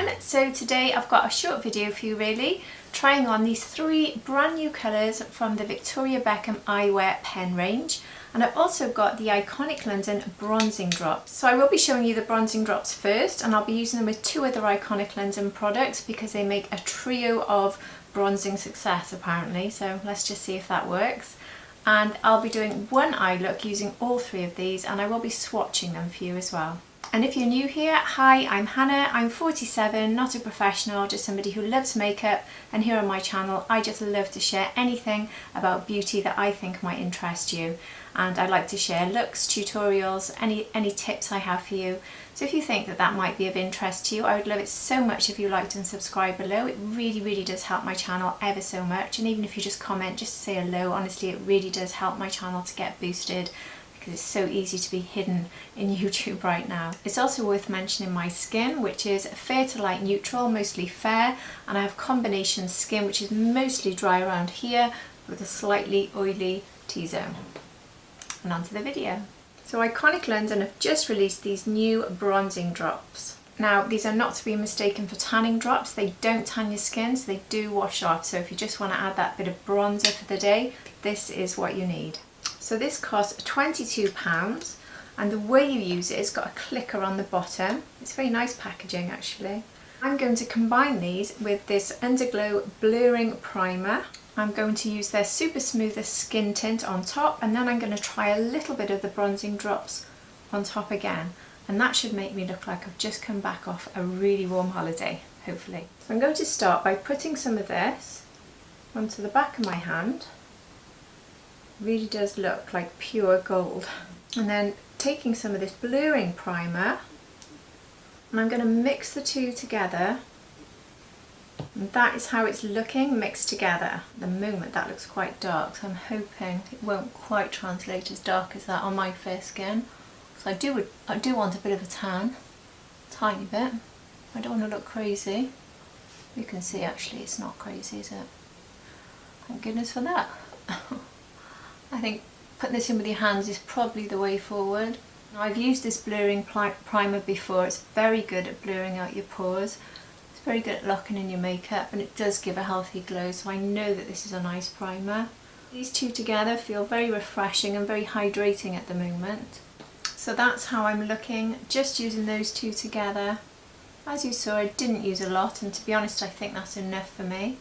everyone, so today I've got a short video for you really, trying on these 3 brand new colours from the Victoria Beckham eyewear pen range, and I've also got the Iconic London bronzing drops. So I will be showing you the bronzing drops first, and I'll be using them with 2 other Iconic London products because they make a trio of bronzing success apparently, so let's just see if that works. And I'll be doing one eye look using all 3 of these, and I will be swatching them for you as well. And if you're new here, hi, I'm Hannah, I'm 47, not a professional, just somebody who loves makeup, and here on my channel I just love to share anything about beauty that I think might interest you. And I like to share looks, tutorials, any tips I have for you. So if you think that that might be of interest to you, I would love it so much if you liked and subscribe below. It really does help my channel ever so much, and even if you just comment, just say hello, honestly it really does help my channel to get boosted. It's so easy to be hidden in YouTube right now. It's also worth mentioning my skin, which is fair to light neutral, mostly fair, and I have combination skin which is mostly dry around here with a slightly oily T-zone. And on to the video. So Iconic London have just released these new bronzing drops. Now these are not to be mistaken for tanning drops. They don't tan your skin, so they do wash off. So if you just want to add that bit of bronzer for the day, this is what you need. So this costs £22, and the way you use it, it's got a clicker on the bottom. It's very nice packaging actually. I'm going to combine these with this Underglow blurring primer. I'm going to use their super smoother skin tint on top, and then I'm going to try a little bit of the bronzing drops on top again, and that should make me look like I've just come back off a really warm holiday, hopefully. So I'm going to start by putting some of this onto the back of my hand. Really does look like pure gold. And then taking some of this blurring primer, and I'm going to mix the 2 together, and that is how it's looking mixed together. At the moment that looks quite dark, so I'm hoping it won't quite translate as dark as that on my fair skin. So I do want a bit of a tan, tiny bit. I don't want to look crazy. You can see actually it's not crazy, is it? Thank goodness for that. I think putting this in with your hands is probably the way forward. Now, I've used this blurring primer before. It's very good at blurring out your pores. It's very good at locking in your makeup, and it does give a healthy glow, so I know that this is a nice primer. These 2 together feel very refreshing and very hydrating at the moment. So that's how I'm looking, just using those 2 together. As you saw, I didn't use a lot, and to be honest I think that's enough for me.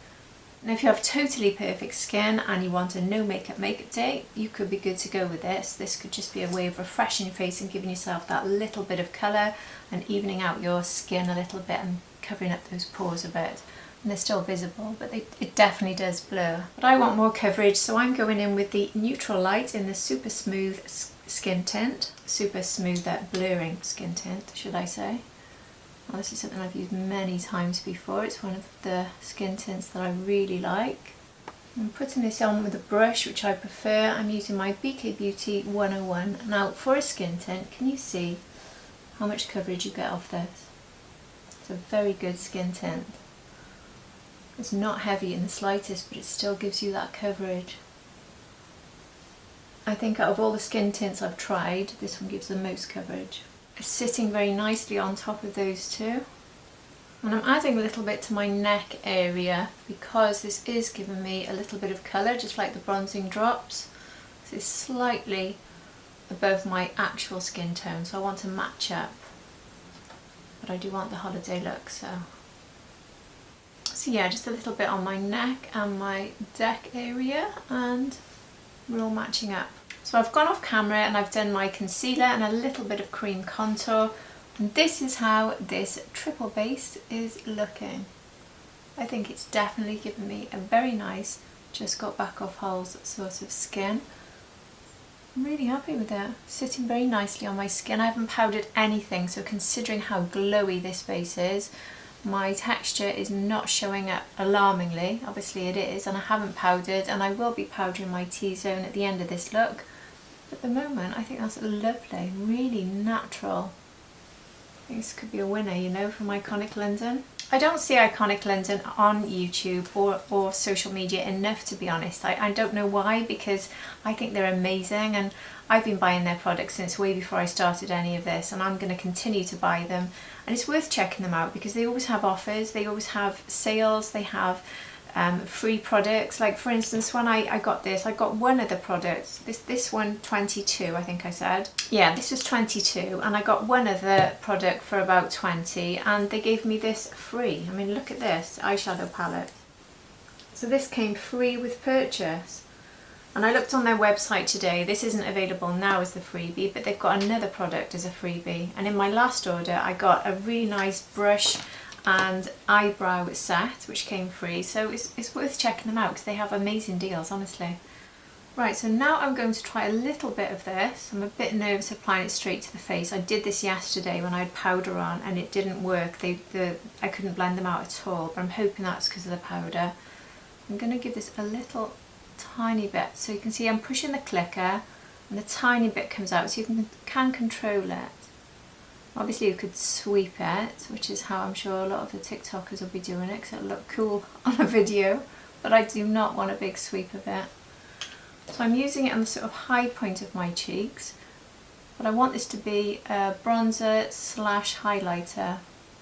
And if you have totally perfect skin and you want a no makeup day, you could be good to go with this. This could just be a way of refreshing your face and giving yourself that little bit of colour and evening out your skin a little bit and covering up those pores a bit. And they're still visible, but it definitely does blur. But I want more coverage, so I'm going in with the neutral light in the super smooth skin tint. Super smooth blurring skin tint, should I say. Well, this is something I've used many times before. It's one of the skin tints that I really like. I'm putting this on with a brush, which I prefer. I'm using my BK Beauty 101. Now, for a skin tint, can you see how much coverage you get off this? It's a very good skin tint. It's not heavy in the slightest, but it still gives you that coverage. I think out of all the skin tints I've tried, this one gives the most coverage. It's sitting very nicely on top of those 2. And I'm adding a little bit to my neck area because this is giving me a little bit of colour, just like the bronzing drops. This is slightly above my actual skin tone, so I want to match up. But I do want the holiday look, so yeah, just a little bit on my neck and my neck area, and we're all matching up. So I've gone off camera and I've done my concealer and a little bit of cream contour, and this is how this triple base is looking. I think it's definitely given me a very nice, just got back off holes sort of skin. I'm really happy with it. Sitting very nicely on my skin. I haven't powdered anything, so considering how glowy this base is, my texture is not showing up alarmingly. Obviously it is, and I haven't powdered, and I will be powdering my T-zone at the end of this look. At the moment I think that's lovely, really natural. I think this could be a winner, you know, from Iconic London. I don't see Iconic London on YouTube or social media enough, to be honest. I don't know why, because I think they're amazing, and I've been buying their products since way before I started any of this, and I'm going to continue to buy them. And it's worth checking them out because they always have offers, they always have sales, they have free products. Like for instance, when I got this, I got one of the products, this one 22, I think I said. Yeah, this was 22, and I got one of the product for about 20, and they gave me this free. I mean, look at this eyeshadow palette. So this came free with purchase. And I looked on their website today, this isn't available now as the freebie, but they've got another product as a freebie. And in my last order, I got a really nice brush and eyebrow set, which came free, so it's worth checking them out because they have amazing deals, honestly. Right, so now I'm going to try a little bit of this. I'm a bit nervous applying it straight to the face. I did this yesterday when I had powder on and it didn't work. I couldn't blend them out at all, but I'm hoping that's because of the powder. I'm going to give this a little tiny bit, so you can see I'm pushing the clicker and the tiny bit comes out, so you can control it. Obviously you could sweep it, which is how I'm sure a lot of the TikTokers will be doing it because it'll look cool on a video, but I do not want a big sweep of it. So I'm using it on the sort of high point of my cheeks, but I want this to be a bronzer slash highlighter.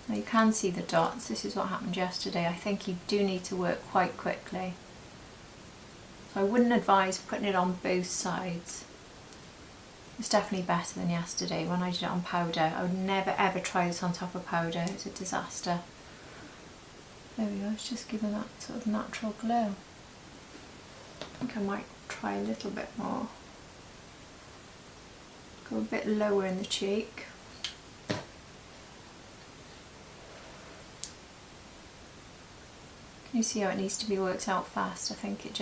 Now you can see the dots, this is what happened yesterday. I think you do need to work quite quickly. So I wouldn't advise putting it on both sides. It's definitely better than yesterday when I did it on powder. I would never ever try this on top of powder, it's a disaster. There we go, it's just giving that sort of natural glow. I think I might try a little bit more. Go a bit lower in the cheek. Can you see how it needs to be worked out fast? I think it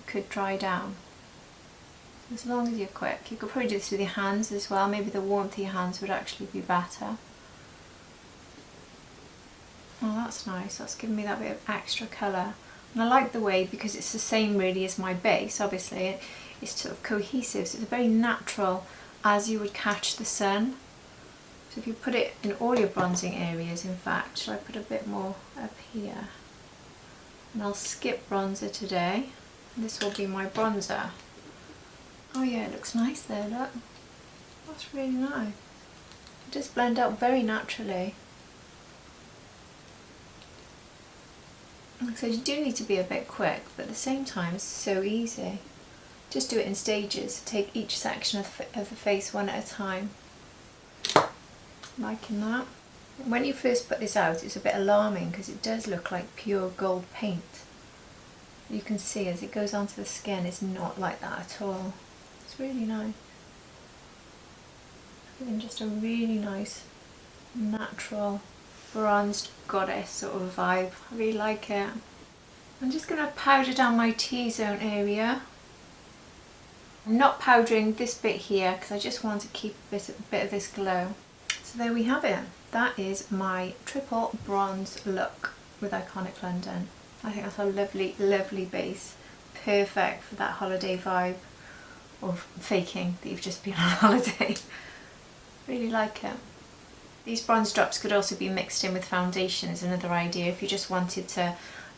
could dry down. As long as you're quick. You could probably do this with your hands as well. Maybe the warmth of your hands would actually be better. Oh, that's nice. That's giving me that bit of extra colour. And I like the way, because it's the same really as my base, obviously, it's sort of cohesive. So it's very natural, as you would catch the sun. So if you put it in all your bronzing areas, in fact, shall I put a bit more up here? And I'll skip bronzer today. This will be my bronzer. Oh yeah, it looks nice there, look. That's really nice. It does blend out very naturally. Like I said, you do need to be a bit quick, but at the same time it's so easy. Just do it in stages. Take each section of the face one at a time. Liking that. When you first put this out, it's a bit alarming because it does look like pure gold paint. You can see as it goes onto the skin, it's not like that at all. It's really nice. Giving just a really nice, natural, bronzed goddess sort of vibe. I really like it. I'm just going to powder down my T-zone area. I'm not powdering this bit here because I just want to keep a bit of this glow. So there we have it. That is my triple bronze look with Iconic London. I think that's a lovely, lovely base. Perfect for that holiday vibe. Or faking that you've just been on holiday. Really like it. These bronze drops could also be mixed in with foundation is another idea if you just wanted to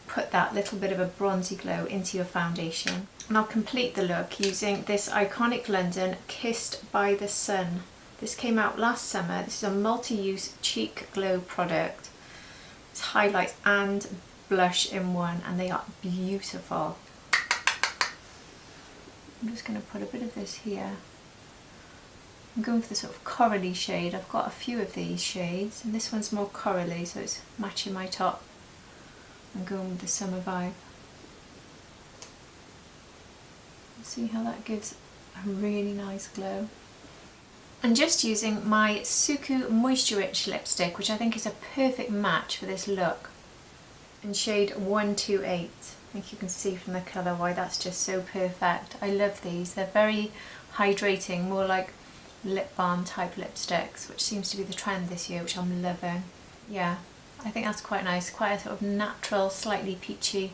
put that little bit of a bronzy glow into your foundation. And I'll complete the look using this Iconic London Kissed by the Sun. This came out last summer. This is a multi-use cheek glow product. It's highlights and blush in one, and they are beautiful. I'm just going to put a bit of this here. I'm going for the sort of corally shade. I've got a few of these shades, and this one's more corally, so it's matching my top. I'm going with the summer vibe. See how that gives a really nice glow. I'm just using my Suku Moisture Rich lipstick, which I think is a perfect match for this look, in shade 128. I think you can see from the colour why that's just so perfect. I love these. They're very hydrating, more like lip balm type lipsticks, which seems to be the trend this year, which I'm loving. Yeah, I think that's quite nice. Quite a sort of natural, slightly peachy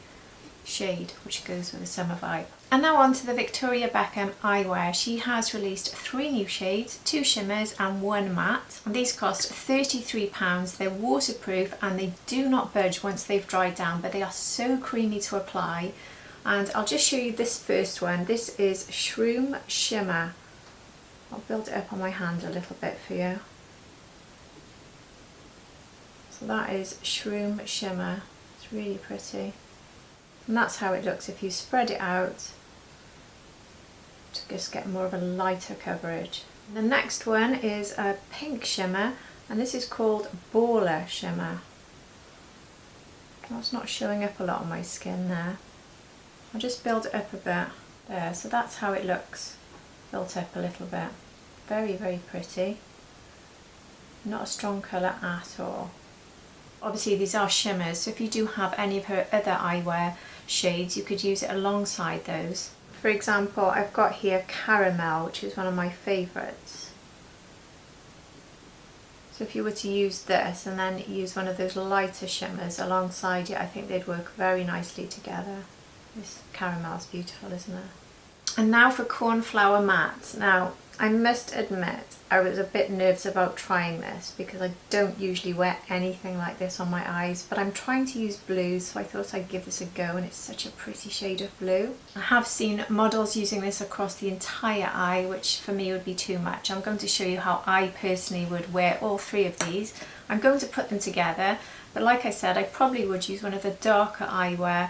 shade, which goes with the summer vibe. And now on to the Victoria Beckham eyewear. She has released 3 new shades, 2 shimmers and 1 matte. And these cost £33. They're waterproof and they do not budge once they've dried down, but they are so creamy to apply. And I'll just show you this first one. This is Shroom Shimmer. I'll build it up on my hand a little bit for you. So that is Shroom Shimmer. It's really pretty. And that's how it looks if you spread it out to just get more of a lighter coverage. The next one is a pink shimmer, and this is called Baller Shimmer. That's not showing up a lot on my skin there. I'll just build it up a bit there. So that's how it looks, built up a little bit. Very, very pretty. Not a strong colour at all. Obviously these are shimmers, so if you do have any of her other eyewear shades, you could use it alongside those. For example, I've got here Caramel, which is one of my favourites. So if you were to use this and then use one of those lighter shimmers alongside it, I think they'd work very nicely together. This Caramel's beautiful, isn't it? And now for Cornflower Matte. Now, I must admit, I was a bit nervous about trying this because I don't usually wear anything like this on my eyes, but I'm trying to use blues, so I thought I'd give this a go, and it's such a pretty shade of blue. I have seen models using this across the entire eye, which for me would be too much. I'm going to show you how I personally would wear all 3 of these. I'm going to put them together, but like I said, I probably would use one of the darker eyewear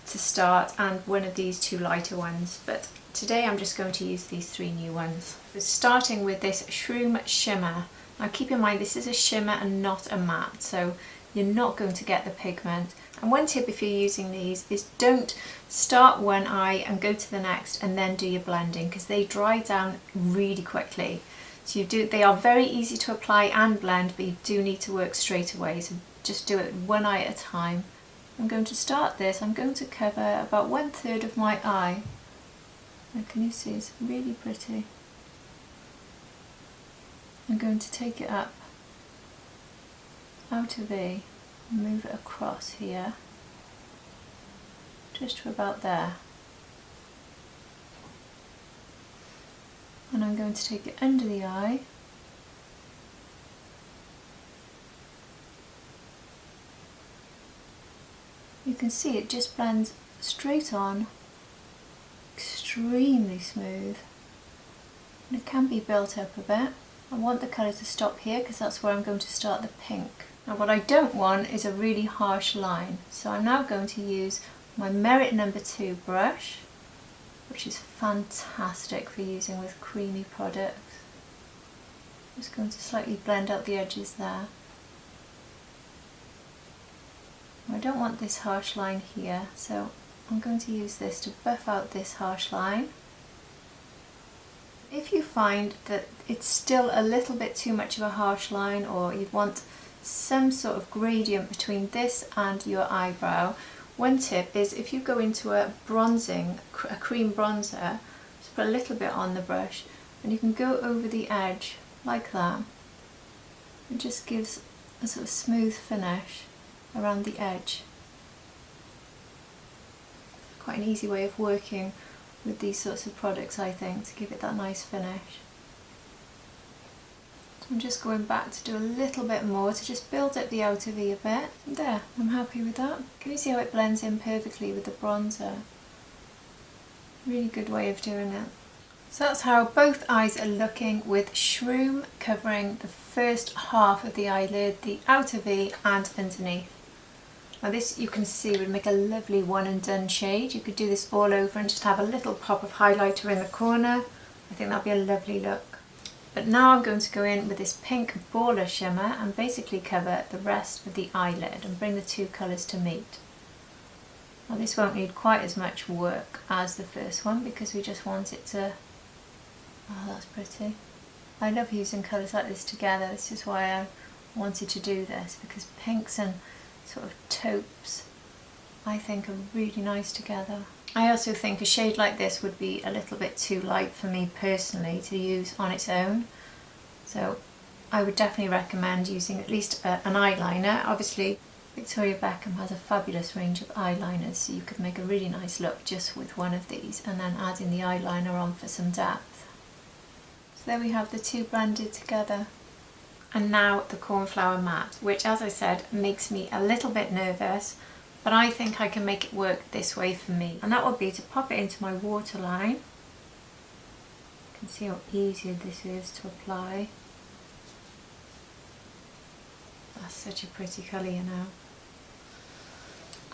to start and one of these 2 lighter ones, but today I'm just going to use these 3 new ones. We're starting with this Shroom Shimmer. Now keep in mind this is a shimmer and not a matte, so you're not going to get the pigment. And one tip if you're using these is don't start one eye and go to the next and then do your blending, because they dry down really quickly. So they are very easy to apply and blend, but you do need to work straight away, so just do it one eye at a time. I'm going to start this, I'm going to cover about 1/3 of my eye. And can you see it's really pretty? I'm going to take it up out of V and move it across here, just to about there. And I'm going to take it under the eye. You can see it just blends straight on, extremely smooth, and it can be built up a bit. I want the colour to stop here because that's where I'm going to start the pink. Now what I don't want is a really harsh line, so I'm now going to use my Merit No. 2 brush, which is fantastic for using with creamy products. I'm just going to slightly blend out the edges there. I don't want this harsh line here, so I'm going to use this to buff out this harsh line. If you find that it's still a little bit too much of a harsh line, or you want some sort of gradient between this and your eyebrow, one tip is if you go into a cream bronzer, just put a little bit on the brush and you can go over the edge like that. It just gives a sort of smooth finish around the edge. Quite an easy way of working with these sorts of products, I think, to give it that nice finish. So I'm just going back to do a little bit more to just build up the outer V a bit. There, I'm happy with that. Can you see how it blends in perfectly with the bronzer? Really good way of doing it. So that's how both eyes are looking, with Shroom covering the first half of the eyelid, the outer V and underneath. Now this, you can see, would make a lovely one and done shade. You could do this all over and just have a little pop of highlighter in the corner. I think that'd be a lovely look. But now I'm going to go in with this pink Baller Shimmer and basically cover the rest of the eyelid and bring the 2 colours to meet. Now this won't need quite as much work as the first one because we just want it to... Oh, that's pretty. I love using colours like this together. This is why I wanted to do this, because pinks and sort of taupes I think are really nice together. I also think a shade like this would be a little bit too light for me personally to use on its own, so I would definitely recommend using at least an eyeliner. Obviously Victoria Beckham has a fabulous range of eyeliners, so you could make a really nice look just with one of these and then adding the eyeliner on for some depth. So there we have the two blended together. And now the cornflower matte, which as I said makes me a little bit nervous, but I think I can make it work this way for me. And that would be to pop it into my waterline. You can see how easy this is to apply. That's such a pretty colour, you know.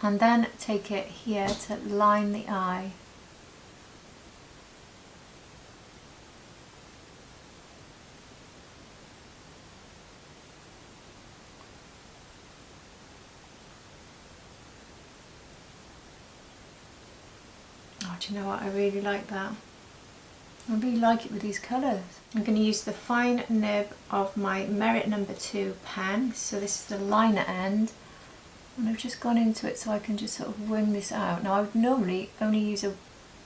And then take it here to line the eye. Oh, do you know what? I really like that. I really like it with these colours. I'm going to use the fine nib of my Merit No. 2 pen. So this is the liner end. And I've just gone into it so I can just sort of wing this out. Now I would normally only use a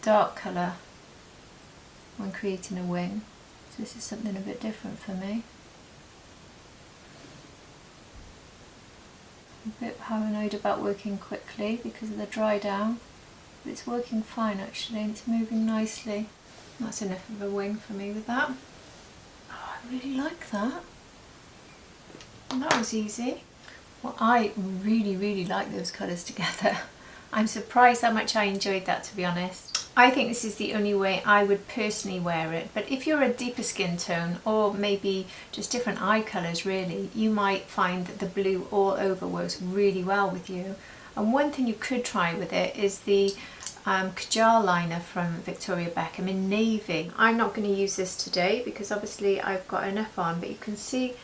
dark colour when creating a wing. So this is something a bit different for me. I'm a bit paranoid about working quickly because of the dry down. But it's working fine actually, and it's moving nicely. That's enough of a wing for me with that. Oh, I really like that. And that was easy. Well, I really like those colours together. I'm surprised how much I enjoyed that, to be honest. I think this is the only way I would personally wear it, but if you're a deeper skin tone or maybe just different eye colours really, you might find that the blue all over works really well with you. And one thing you could try with it is the Kajal liner from Victoria Beckham in navy. I'm not going to use this today because obviously I've got enough on, but you can see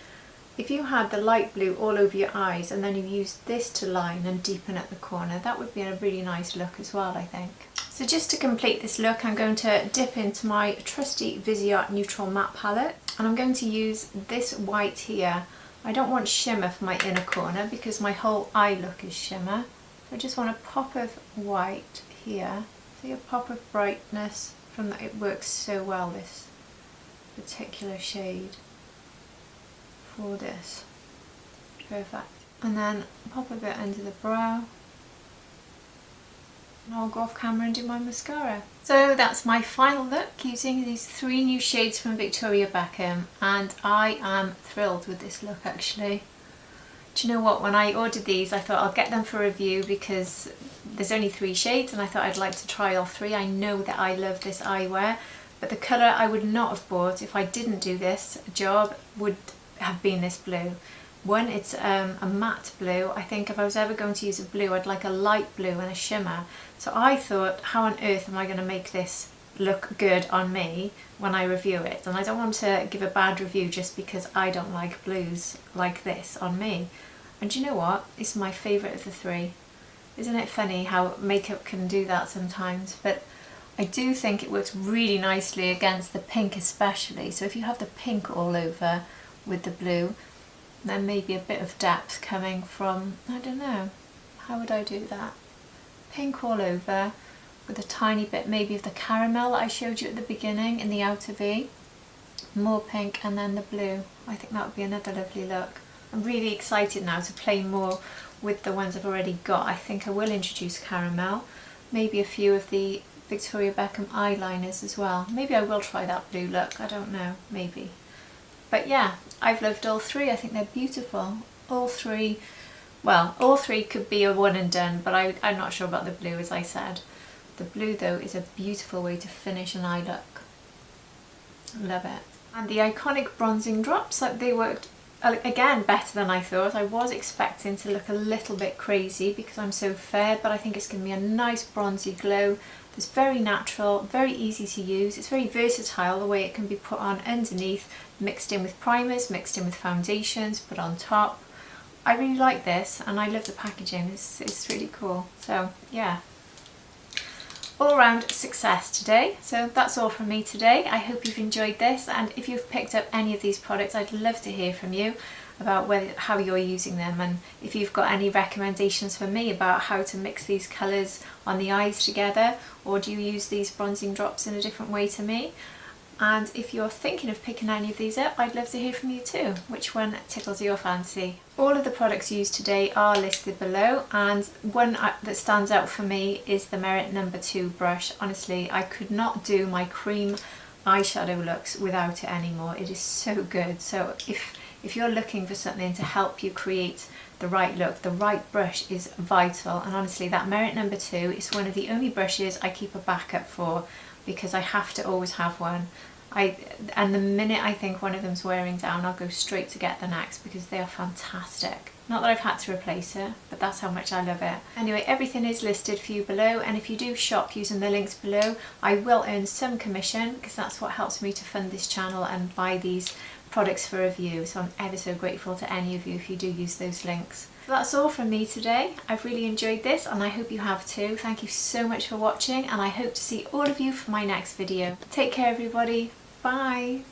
if you had the light blue all over your eyes and then you used this to line and deepen at the corner, that would be a really nice look as well, I think. So just to complete this look, I'm going to dip into my trusty Viseart Neutral Matte palette, and I'm going to use this white here. I don't want shimmer for my inner corner because my whole eye look is shimmer. I just want a pop of white here. See a pop of brightness from that. It works so well, this particular shade for this. Perfect. And then pop a bit under the brow. And I'll go off camera and do my mascara. So that's my final look using these 3 new shades from Victoria Beckham, and I am thrilled with this look actually. Do you know what, when I ordered these I thought I'll get them for review because there's only 3 shades and I thought I'd like to try all 3. I know that I love this eyewear, but the colour I would not have bought if I didn't do this job would have been this blue. One, it's a matte blue. I think if I was ever going to use a blue, I'd like a light blue and a shimmer. So I thought, how on earth am I going to make this look good on me when I review it? And I don't want to give a bad review just because I don't like blues like this on me. And do you know what? It's my favourite of the 3. Isn't it funny how makeup can do that sometimes? But I do think it works really nicely against the pink especially. So if you have the pink all over with the blue, then maybe a bit of depth coming from, I don't know, how would I do that? Pink all over with a tiny bit maybe of the caramel that I showed you at the beginning in the outer V. More pink and then the blue. I think that would be another lovely look. I'm really excited now to play more with the ones I've already got. I think I will introduce caramel, maybe a few of the Victoria Beckham eyeliners as well. Maybe I will try that blue look, I don't know, maybe. But yeah, I've loved all 3. I think they're beautiful. All 3, well, all 3 could be a one and done, but I'm not sure about the blue, as I said. The blue though is a beautiful way to finish an eye look. Love it. And the iconic bronzing drops, they worked again better than I thought. I was expecting to look a little bit crazy because I'm so fair, but I think it's going to be a nice bronzy glow. It's very natural, very easy to use. It's very versatile the way it can be put on underneath, mixed in with primers, mixed in with foundations, put on top. I really like this and I love the packaging. It's really cool. So yeah, all round success today. So that's all from me today. I hope you've enjoyed this, and if you've picked up any of these products, I'd love to hear from you about how you're using them, and if you've got any recommendations for me about how to mix these colours on the eyes together, or do you use these bronzing drops in a different way to me? And if you're thinking of picking any of these up, I'd love to hear from you too. Which one tickles your fancy? All of the products used today are listed below, and one that stands out for me is the Merit No. 2 brush. Honestly, I could not do my cream eyeshadow looks without it anymore. It is so good. So if you're looking for something to help you create the right look, the right brush is vital. And honestly, that Merit No. 2 is one of the only brushes I keep a backup for, because I have to always have one. And the minute I think one of them's wearing down, I'll go straight to get the next, because they are fantastic. Not that I've had to replace it, but that's how much I love it. Anyway, everything is listed for you below, and if you do shop using the links below, I will earn some commission, because that's what helps me to fund this channel and buy these products for review. So I'm ever so grateful to any of you if you do use those links. So that's all from me today. I've really enjoyed this, and I hope you have too. Thank you so much for watching, and I hope to see all of you for my next video. Take care everybody. Bye.